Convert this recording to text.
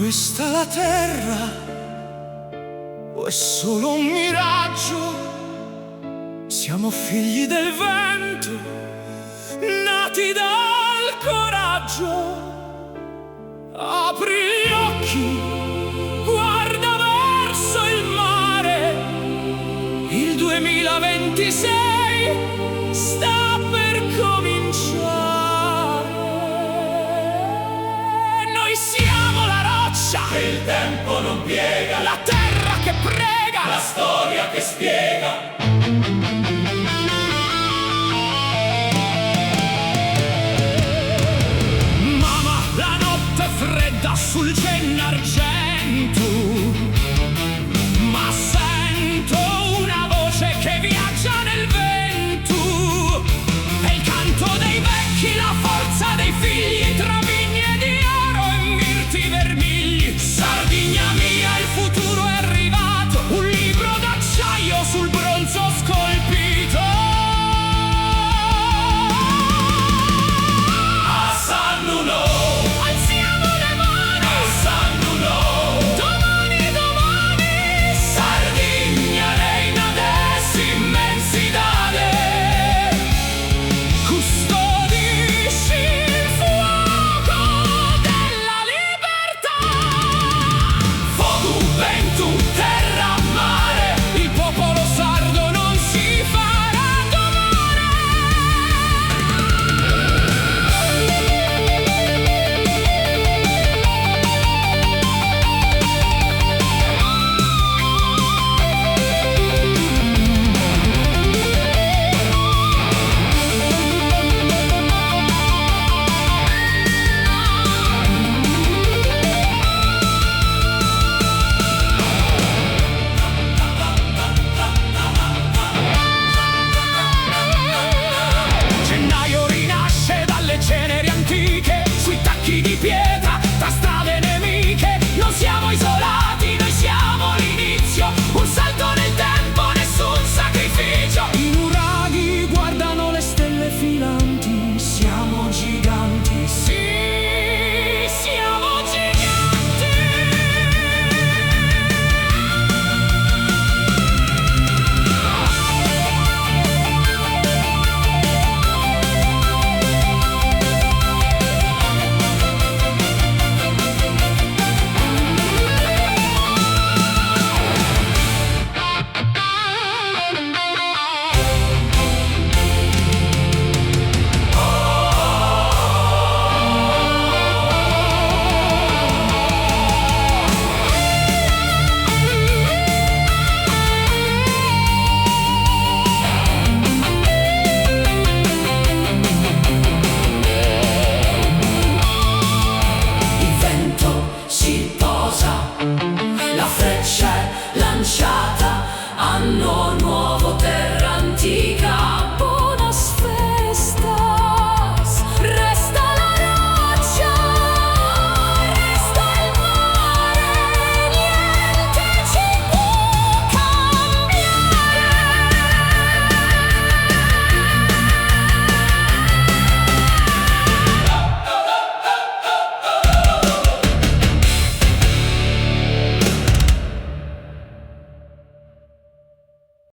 questa la terra o è solo un miraggio? Siamo figli del vento, nati dal coraggio. Apri gli occhi, guarda verso il mare, il 2026 sta per cominciare. Noi siamo la roccia che il tempo non piega, la terra che prega, la storia che spiega.